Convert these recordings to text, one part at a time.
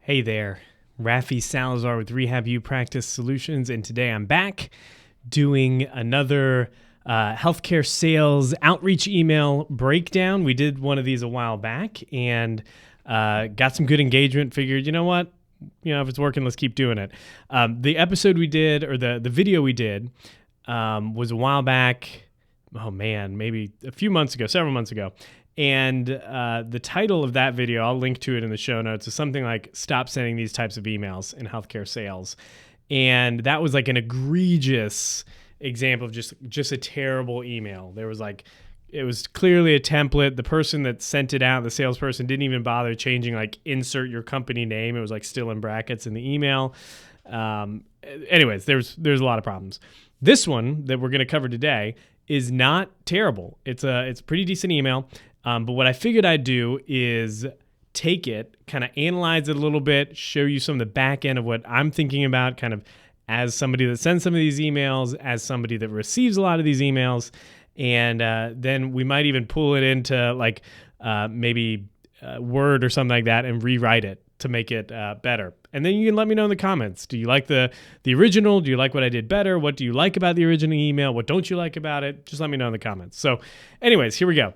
Hey there, Rafi Salazar with Rehab U Practice Solutions, and today I'm back doing another healthcare sales outreach email breakdown. We did one of these a while back and got some good engagement. Figured, you know what? If it's working, let's keep doing it. The episode we did, or the video we did, was a while back. Oh man, maybe a few months ago, several months ago. And the title of that video, I'll link to it in the show notes, is something like "Stop Sending These Types of Emails in Healthcare Sales." And that was like an egregious example of just a terrible email. It was clearly a template. The person that sent it out, the salesperson, didn't even bother changing insert your company name. It was still in brackets in the email. Anyways, there's a lot of problems. This one that we're going to cover today is not terrible. It's a pretty decent email. But what I figured I'd do is take it, kind of analyze it a little bit, show you some of the back end of what I'm thinking about, kind of as somebody that sends some of these emails, as somebody that receives a lot of these emails. And then we might even pull it into maybe Word or something like that and rewrite it to make it better. And then you can let me know in the comments. Do you like the original? Do you like what I did better? What do you like about the original email? What don't you like about it? Just let me know in the comments. So anyways, here we go.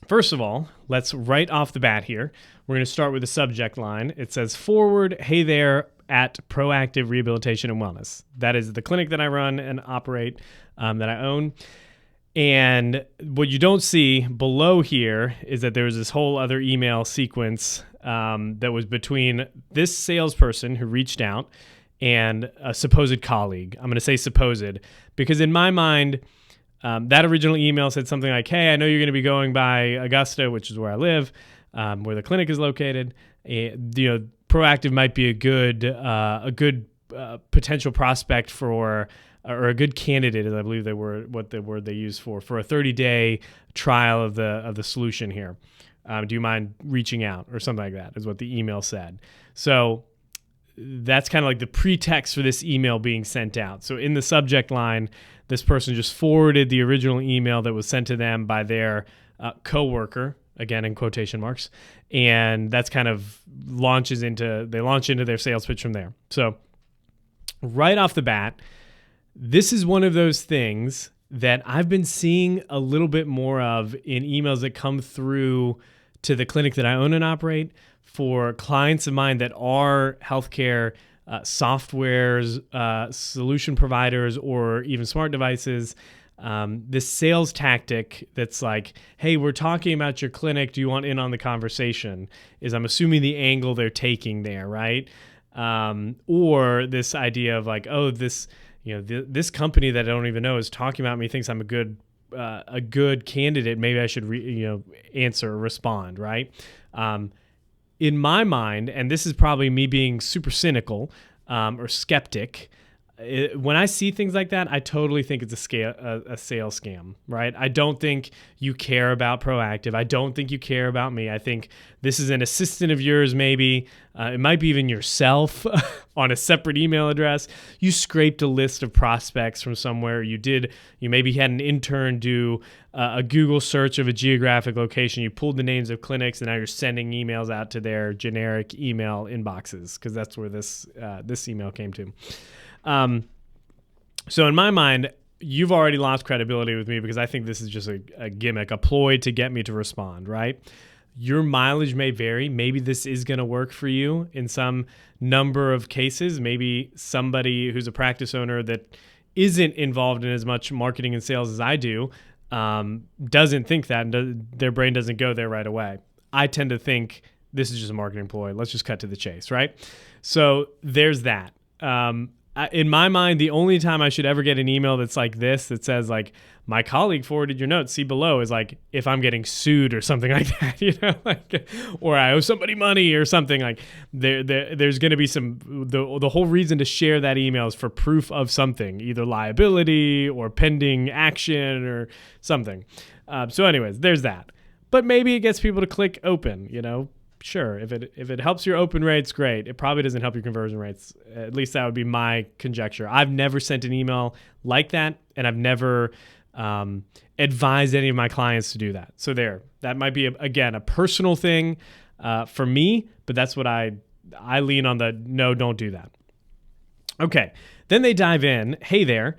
First of all, let's right off the bat here. We're going to start with the subject line. It says, "Forward, hey there at Proactive Rehabilitation and Wellness." That is the clinic that I run and operate, that I own. And what you don't see below here is that there's this whole other email sequence that was between this salesperson who reached out and a supposed colleague. I'm going to say supposed because in my mind, that original email said something like, "Hey, I know you're going to be going by Augusta, which is where I live, where the clinic is located. Proactive might be a good potential prospect for, or a good candidate, as I believe they were what the word they used for a 30-day trial of the solution here. Do you mind reaching out?" or something like that is what the email said. So that's kind of like the pretext for this email being sent out. So in the subject line, this person just forwarded the original email that was sent to them by their coworker, again in quotation marks, and that's kind of launch into their sales pitch from there. So right off the bat, this is one of those things that I've been seeing a little bit more of in emails that come through to the clinic that I own and operate for clients of mine that are healthcare softwares, solution providers, or even smart devices. This sales tactic that's like, "Hey, we're talking about your clinic. Do you want in on the conversation?" is, I'm assuming, the angle they're taking there, right? Or this idea of this company that I don't even know is talking about me, thinks I'm a good candidate. Maybe I should answer or respond, right? In my mind, and this is probably me being super cynical or skeptic, when I see things like that, I totally think it's a sales scam, right? I don't think you care about Proactive. I don't think you care about me. I think this is an assistant of yours, maybe. It might be even yourself on a separate email address. You scraped a list of prospects from somewhere. You maybe had an intern do a Google search of a geographic location. You pulled the names of clinics, and now you're sending emails out to their generic email inboxes, because that's where this email came to. So in my mind, you've already lost credibility with me because I think this is just a gimmick, a ploy to get me to respond, right? Your mileage may vary. Maybe this is going to work for you in some number of cases. Maybe somebody who's a practice owner that isn't involved in as much marketing and sales as I do doesn't think that, and their brain doesn't go there right away. I tend to think this is just a marketing ploy. Let's just cut to the chase, right? So there's that. In my mind, the only time I should ever get an email that's like this, that says "My colleague forwarded your notes, see below," is if I'm getting sued or something like that, or I owe somebody money or something. There's going to be the whole reason to share that email is for proof of something, either liability or pending action or something. So anyways, there's that. But maybe it gets people to click open, Sure, if it helps your open rates, great. It probably doesn't help your conversion rates. At least that would be my conjecture. I've never sent an email like that, and I've never advised any of my clients to do that. So that might be, again, a personal thing for me, but that's what I I lean on the no, don't do that. Okay, then they dive in. Hey there,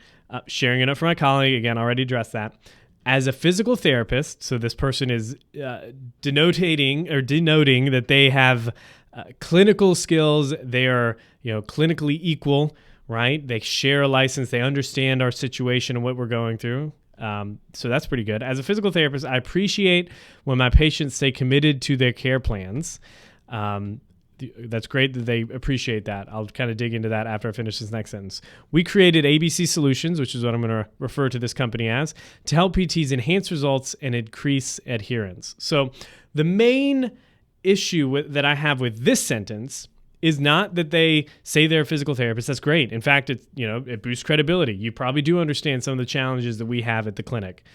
sharing it up for my colleague. Again, already addressed that. As a physical therapist, so this person is denoting that they have clinical skills. They are, clinically equal, right? They share a license. They understand our situation and what we're going through. So that's pretty good. As a physical therapist, I appreciate when my patients stay committed to their care plans. That's great that they appreciate that. I'll kind of dig into that after I finish this next sentence. We created ABC Solutions, which is what I'm going to refer to this company as, to help PTs enhance results and increase adherence. So the main issue that I have with this sentence is not that they say they're a physical therapist. That's great. In fact, it boosts credibility. You probably do understand some of the challenges that we have at the clinic.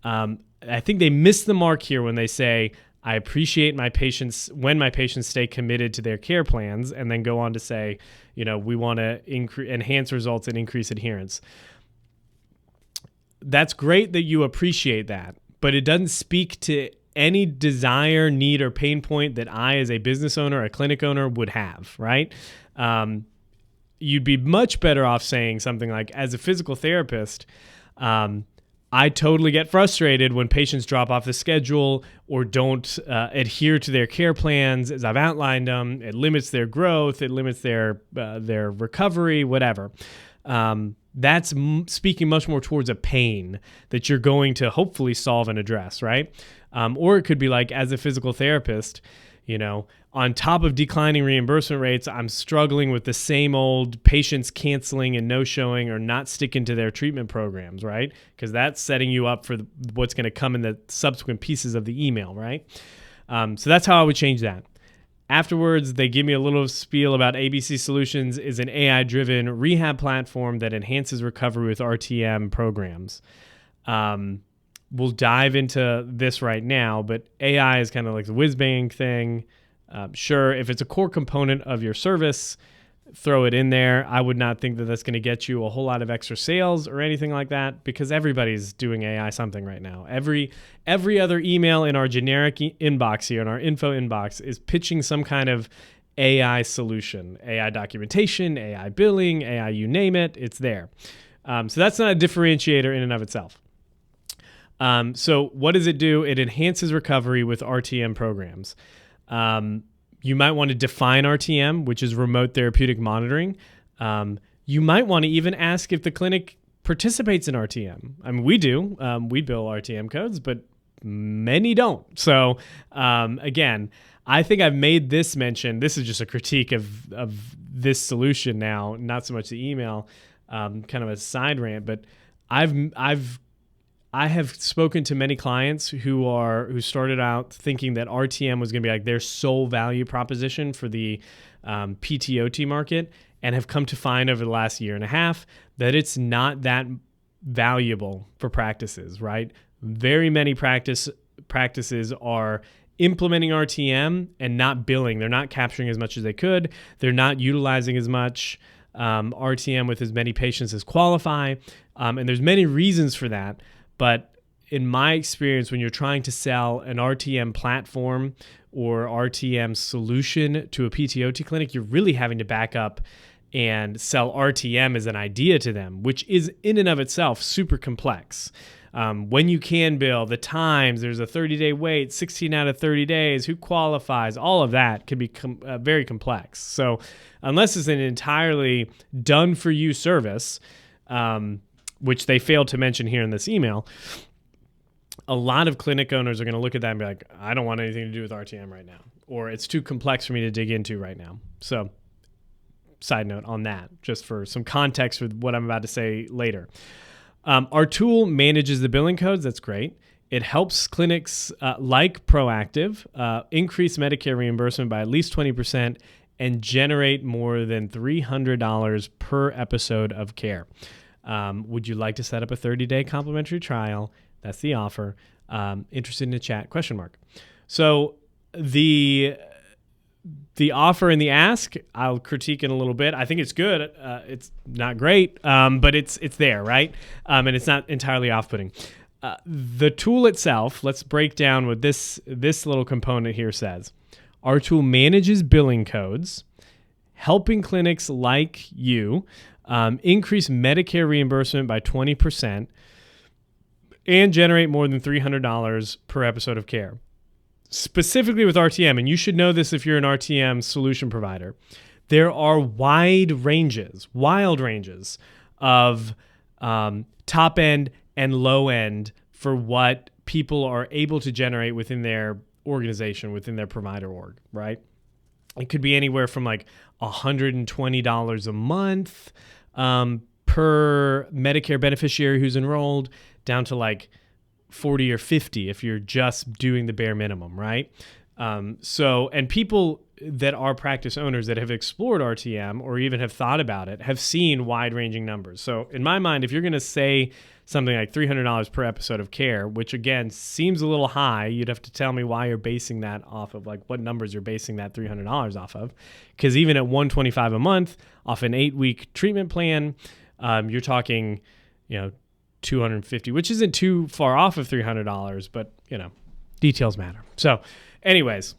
I think they miss the mark here when they say, I appreciate when my patients stay committed to their care plans, and then go on to say, we want to enhance results and increase adherence. That's great that you appreciate that, but it doesn't speak to any desire, need, or pain point that I, as a business owner, a clinic owner, would have, right? You'd be much better off saying something like, as a physical therapist, I totally get frustrated when patients drop off the schedule or don't adhere to their care plans as I've outlined them. It limits their growth. It limits their recovery, whatever. That's speaking much more towards a pain that you're going to hopefully solve and address, right? Or it could be like, as a physical therapist, on top of declining reimbursement rates, I'm struggling with the same old patients canceling and no-showing or not sticking to their treatment programs, right? Because that's setting you up for what's going to come in the subsequent pieces of the email, right? So that's how I would change that. Afterwards, they give me a little spiel about ABC Solutions is an AI-driven rehab platform that enhances recovery with RTM programs. We'll dive into this right now, but AI is kind of like the whiz-bang thing. Sure, if it's a core component of your service, throw it in there. I would not think that that's going to get you a whole lot of extra sales or anything like that, because everybody's doing AI something right now. Every other email in our generic inbox here, in our info inbox, is pitching some kind of AI solution, AI documentation, AI billing, AI you name it, it's there. So that's not a differentiator in and of itself. So what does it do? It enhances recovery with RTM programs. You might want to define RTM, which is remote therapeutic monitoring. You might want to even ask if the clinic participates in RTM. I mean, we do. We bill RTM codes, but many don't. So again, I think I've made this mention. This is just a critique of this solution now, not so much the email, kind of a side rant, but I have spoken to many clients who started out thinking that RTM was going to be like their sole value proposition for the PTOT market, and have come to find over the last year and a half that it's not that valuable for practices, right? Very many practices are implementing RTM and not billing. They're not capturing as much as they could. They're not utilizing as much RTM with as many patients as qualify. And there's many reasons for that. But in my experience, when you're trying to sell an RTM platform or RTM solution to a PTOT clinic, you're really having to back up and sell RTM as an idea to them, which is in and of itself super complex. When you can bill, the times, there's a 30-day wait, 16 out of 30 days, who qualifies, all of that can be very complex. So unless it's an entirely done-for-you service, which they failed to mention here in this email, a lot of clinic owners are going to look at that and be like, I don't want anything to do with RTM right now, or it's too complex for me to dig into right now. So side note on that, just for some context with what I'm about to say later. Our tool manages the billing codes. That's great. It helps clinics like Proactive increase Medicare reimbursement by at least 20% and generate more than $300 per episode of care. Would you like to set up a 30-day complimentary trial? That's the offer. Interested in a chat? ? So the offer and the ask, I'll critique in a little bit. I think it's good. It's not great, but it's there, right? And it's not entirely off-putting. The tool itself, let's break down what this little component here says. Our tool manages billing codes helping clinics like you increase Medicare reimbursement by 20% and generate more than $300 per episode of care. Specifically with RTM, and you should know this if you're an RTM solution provider, there are wild ranges of top end and low end for what people are able to generate within their organization, within their provider org, right? It could be anywhere from like $120 a month per Medicare beneficiary who's enrolled down to like 40 or 50 if you're just doing the bare minimum, right? And people that are practice owners that have explored RTM or even have thought about it have seen wide-ranging numbers. So in my mind, if you're going to say something like $300 per episode of care, which again seems a little high, you'd have to tell me why you're basing that off of, like what numbers you're basing that $300 off of. Because even at $125 a month off an 8-week treatment plan, you're talking, $250, which isn't too far off of $300, but details matter. So anyways,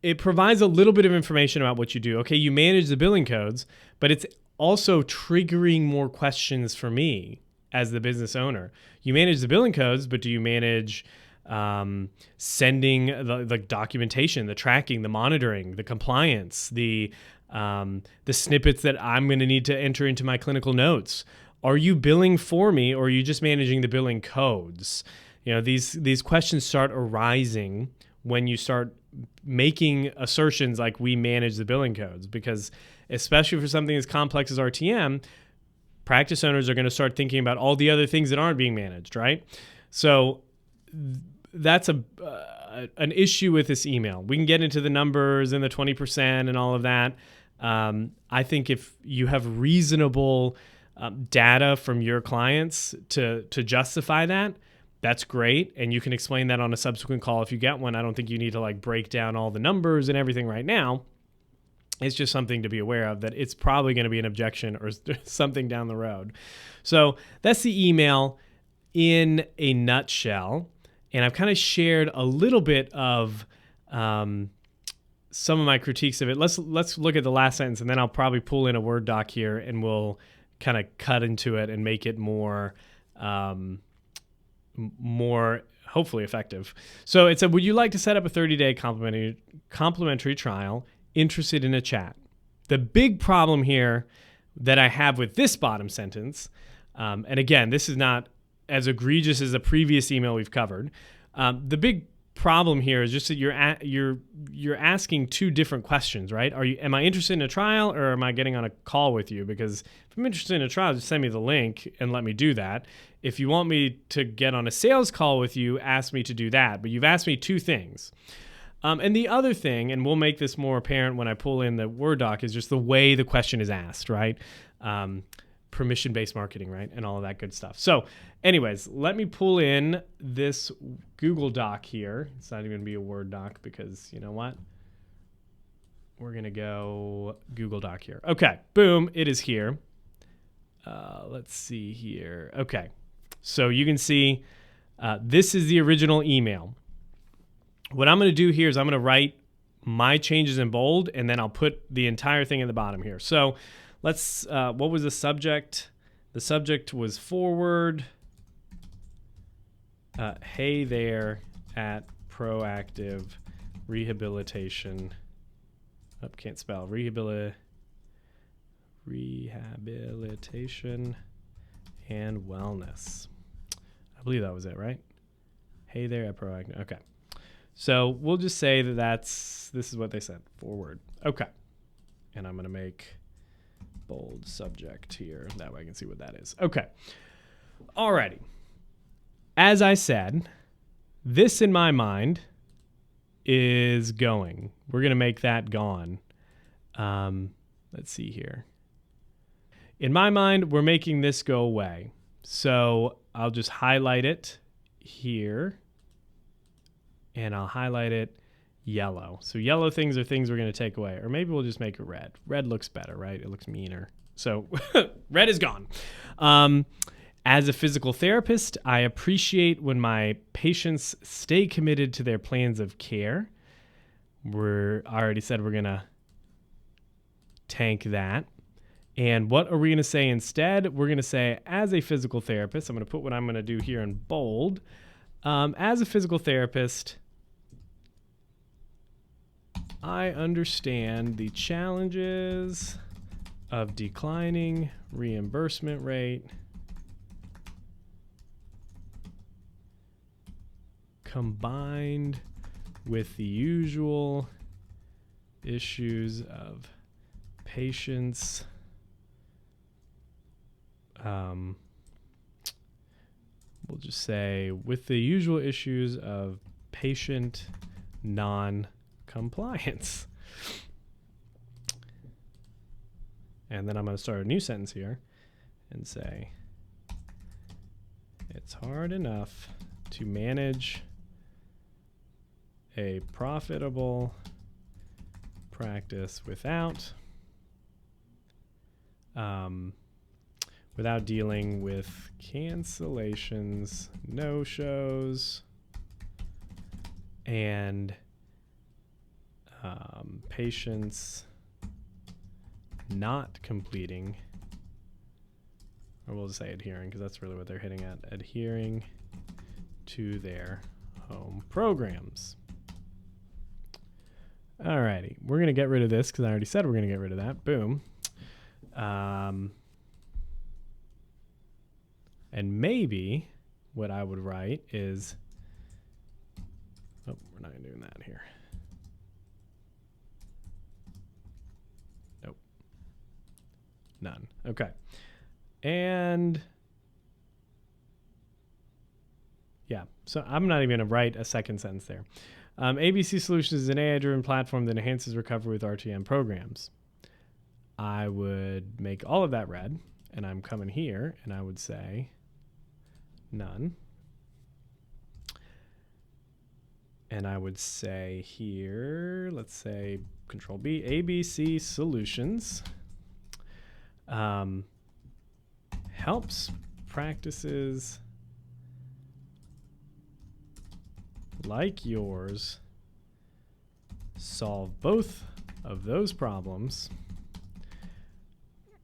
it provides a little bit of information about what you do. Okay, you manage the billing codes, but it's also triggering more questions for me as the business owner. You manage the billing codes, but do you manage sending the documentation, the tracking, the monitoring, the compliance, the snippets that I'm going to need to enter into my clinical notes? Are you billing for me, or are you just managing the billing codes? These questions start arising when you start making assertions like we manage the billing codes, because especially for something as complex as RTM, practice owners are going to start thinking about all the other things that aren't being managed, right? So that's an issue with this email. We can get into the numbers and the 20% and all of that. I think if you have reasonable data from your clients to justify that, that's great. And you can explain that on a subsequent call if you get one. I don't think you need to like break down all the numbers and everything right now. It's just something to be aware of, that it's probably going to be an objection or something down the road. So that's the email in a nutshell. And I've kind of shared a little bit of some of my critiques of it. Let's look at the last sentence, and then I'll probably pull in a Word doc here and we'll kind of cut into it and make it more hopefully effective. So it said, would you like to set up a 30-day complimentary trial? Interested in a chat? The big problem here that I have with this bottom sentence, and again, this is not as egregious as the previous email we've covered. The big problem here is just that you're asking two different questions, right? Am I interested in a trial, or am I getting on a call with you? Because if I'm interested in a trial, just send me the link and let me do that. If you want me to get on a sales call with you, ask me to do that. But you've asked me two things. And the other thing, and we'll make this more apparent when I pull in the Word doc, is just the way the question is asked, right? Permission-based marketing, right? And all of that good stuff. So anyways, let me pull in this Google Doc here. It's not even going to be a Word doc because you know what? We're going to go Google Doc here. Okay, boom, it is here. Let's see here. Okay, so you can see this is the original email. What I'm going to do here is I'm going to write my changes in bold, and then I'll put the entire thing at the bottom here. So let's, what was the subject? The subject was forward. Hey there at Proactive Rehabilitation. Oh, can't spell. Rehabilitation and Wellness. I believe that was it, right? Hey there at Proactive. Okay. So we'll just say that this is what they said, forward. Okay. And I'm going to make bold subject here. That way I can see what that is. Okay. Alrighty. As I said, this in my mind is going. We're going to make that gone. Let's see here. In my mind, we're making this go away. So I'll just highlight it here. And I'll highlight it yellow. So yellow things are things we're going to take away. Or maybe we'll just make it red. Red looks better, right? It looks meaner. So red is gone. As a physical therapist, I appreciate when my patients stay committed to their plans of care. I already said we're going to tank that. And what are we going to say instead? We're going to say, as a physical therapist, I'm going to put what I'm going to do here in bold. As a physical therapist, I understand the challenges of declining reimbursement rate combined with the usual issues of patients we'll just say with the usual issues of patient non-compliance. And then I'm going to start a new sentence here and say, it's hard enough to manage a profitable practice without dealing with cancellations, no-shows, and patients not completing, or we'll just say adhering, because that's really what they're hitting at, adhering to their home programs. Alrighty, we're going to get rid of this because I already said we're going to get rid of that. Boom. And maybe what I would write is, oh, we're not doing that here. Nope. None. Okay. And yeah, so I'm not even going to write a second sentence there. ABC Solutions is an AI-driven platform that enhances recovery with RTM programs. I would make all of that red, and I'm coming here, and I would say none. And I would say here, let's say Control B, ABC Solutions helps practices like yours solve both of those problems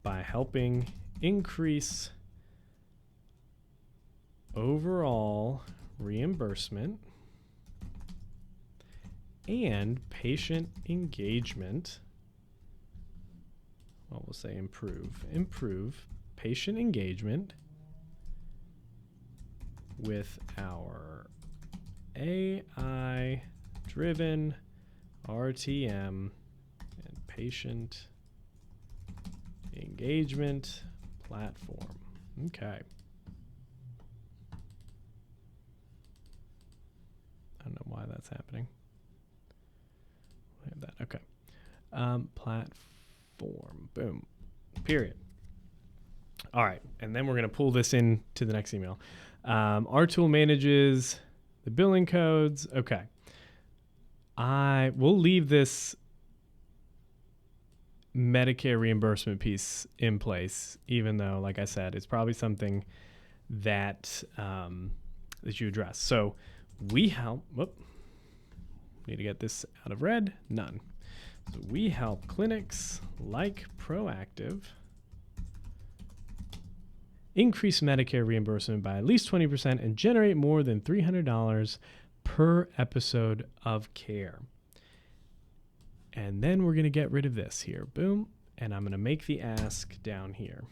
by helping increase overall reimbursement and patient engagement. Well, we'll say improve patient engagement with our AI-driven RTM and patient engagement platform. Okay. I don't know why that's happening. We have that. Okay. Platform. Boom. Period. All right. And then we're going to pull this into the next email. Our tool manages the billing codes. Okay. We'll leave this Medicare reimbursement piece in place, even though, like I said, it's probably something that that you address. So we help. Need to get this out of red. None. So we help clinics like Proactive increase Medicare reimbursement by at least 20% and generate more than $300 per episode of care. And then we're going to get rid of this here. Boom. And I'm going to make the ask down here.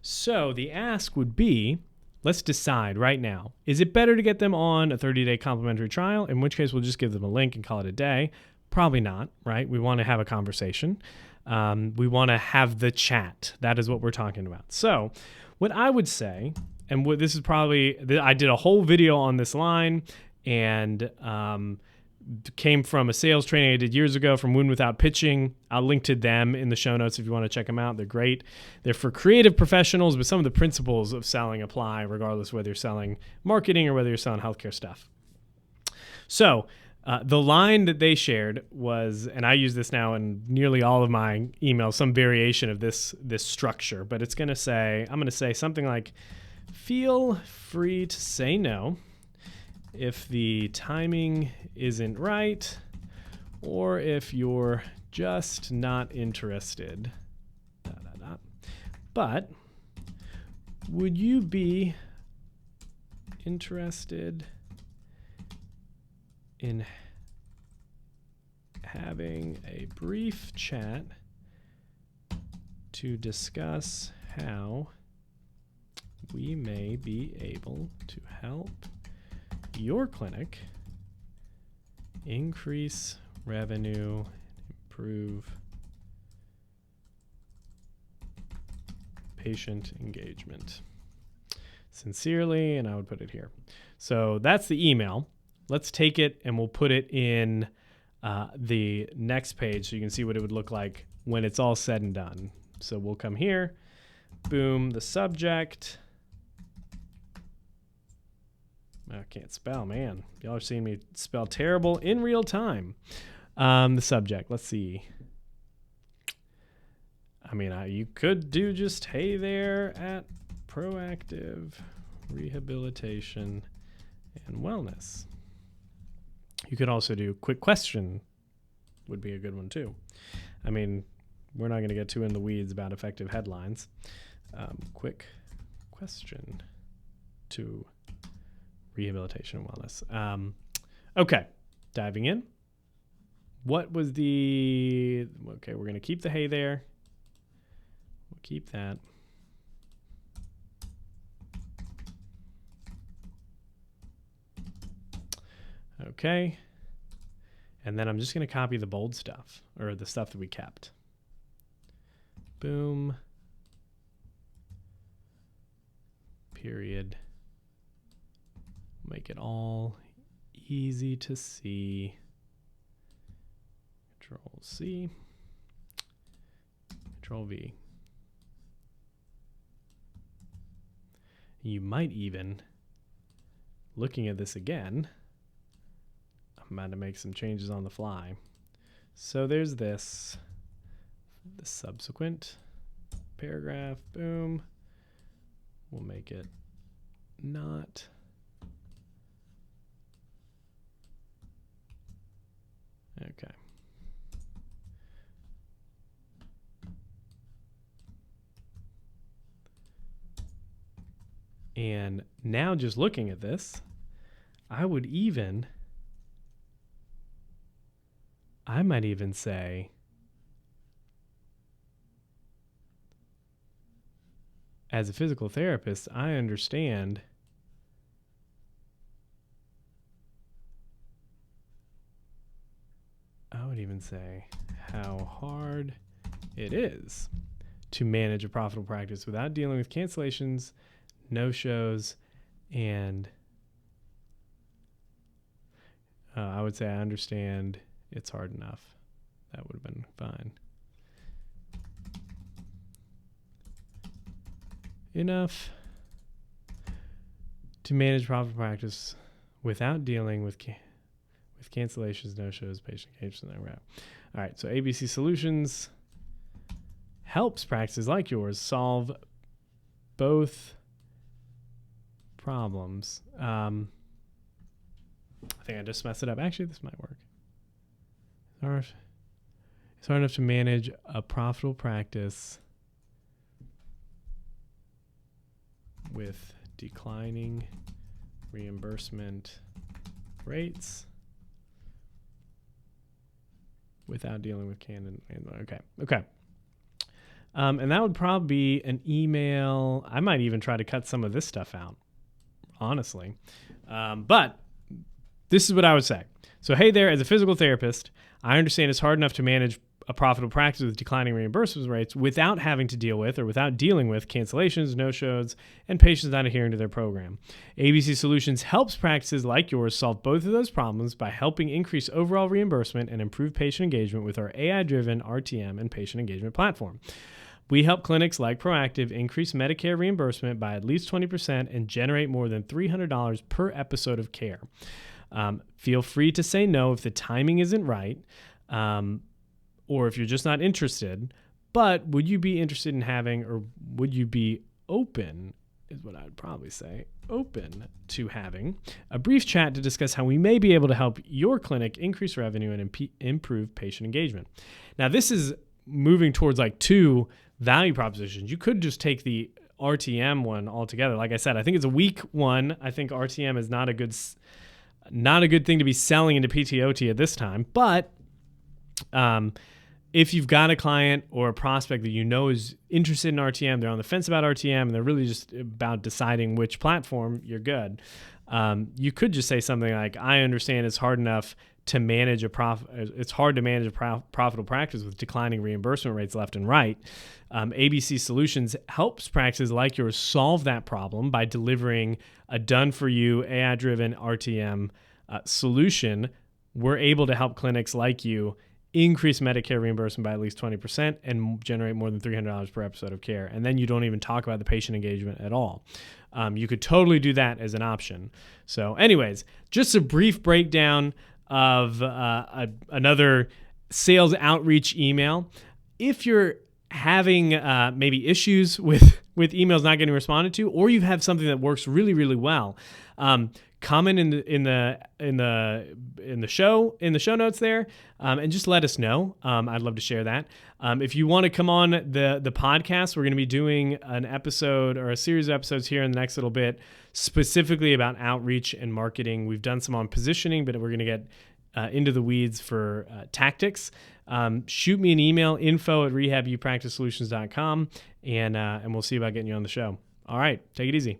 So the ask would be, let's decide right now. Is it better to get them on a 30-day complimentary trial? In which case, we'll just give them a link and call it a day. Probably not, right? We want to have a conversation. We want to have the chat. That is what we're talking about. So what I would say, and what this is probably, I did a whole video on this line, and came from a sales training I did years ago from Win Without Pitching. I'll link to them in the show notes if you want to check them out. They're great. They're for creative professionals, but some of the principles of selling apply regardless whether you're selling marketing or whether you're selling healthcare stuff. So the line that they shared was, and I use this now in nearly all of my emails, some variation of this structure, but it's going to say, I'm going to say something like, feel free to say no if the timing isn't right, or if you're just not interested but would you be interested in having a brief chat to discuss how we may be able to help your clinic increase revenue, improve patient engagement. Sincerely, and I would put it here. So that's the email. Let's take it and we'll put it in the next page so you can see what it would look like when it's all said and done. So we'll come here, boom, the subject. I can't spell, man. Y'all are seeing me spell terrible in real time. The subject, let's see. I mean, you could do just, hey there at Proactive Rehabilitation and Wellness. You could also do quick question, would be a good one too. I mean, we're not going to get too in the weeds about effective headlines. Quick question to rehabilitation and wellness. Okay, diving in. What was the, okay, we're going to keep the hey there. We'll keep that. Okay. And then I'm just going to copy the bold stuff, or the stuff that we kept. Boom. Period. Make it all easy to see. Control C. Control V. You might even, looking at this again, I'm about to make some changes on the fly. So there's this, the subsequent paragraph, boom. We'll make it not. Okay. And now just looking at this, I might even say, as a physical therapist, I understand I would even say how hard it is to manage a profitable practice without dealing with cancellations, no-shows, and I would say I understand it's hard enough. That would have been fine. Enough to manage profitable practice without dealing with cancellations, no-shows, patient engagement. All right, so ABC Solutions helps practices like yours solve both problems. I think I just messed it up. Actually, this might work. It's hard enough to manage a profitable practice with declining reimbursement rates without dealing with Okay. And that would probably be an email. I might even try to cut some of this stuff out, honestly. But this is what I would say. So, hey there, as a physical therapist, I understand it's hard enough to manage a profitable practice with declining reimbursement rates without having to deal with or without dealing with cancellations, no-shows, and patients not adhering to their program. ABC Solutions helps practices like yours solve both of those problems by helping increase overall reimbursement and improve patient engagement with our AI-driven RTM and patient engagement platform. We help clinics like Proactive increase Medicare reimbursement by at least 20% and generate more than $300 per episode of care. Feel free to say no if the timing isn't right, or if you're just not interested. But would you be interested in having, or would you be open, is what I would probably say, open to having a brief chat to discuss how we may be able to help your clinic increase revenue and improve patient engagement. Now, this is moving towards like two value propositions. You could just take the RTM one altogether. Like I said, I think it's a weak one. I think RTM is not a good thing to be selling into PTOT at this time. But if you've got a client or a prospect that you know is interested in RTM, they're on the fence about RTM, and they're really just about deciding which platform, you're good. You could just say something like, I understand it's hard enough to manage it's hard to manage a profitable practice with declining reimbursement rates left and right. ABC Solutions helps practices like yours solve that problem by delivering a done-for-you, AI-driven RTM solution. We're able to help clinics like you increase Medicare reimbursement by at least 20% and generate more than $300 per episode of care. And then you don't even talk about the patient engagement at all. You could totally do that as an option. So anyways, just a brief breakdown of another sales outreach email. If you're having maybe issues with emails not getting responded to, or you have something that works really, really well, comment in the show notes there, and just let us know. I'd love to share that. If you want to come on the podcast, we're going to be doing an episode or a series of episodes here in the next little bit, specifically about outreach and marketing. We've done some on positioning, but we're going to get into the weeds for tactics. Shoot me an email, info@rehabupracticesolutions.com, and we'll see about getting you on the show. All right, take it easy.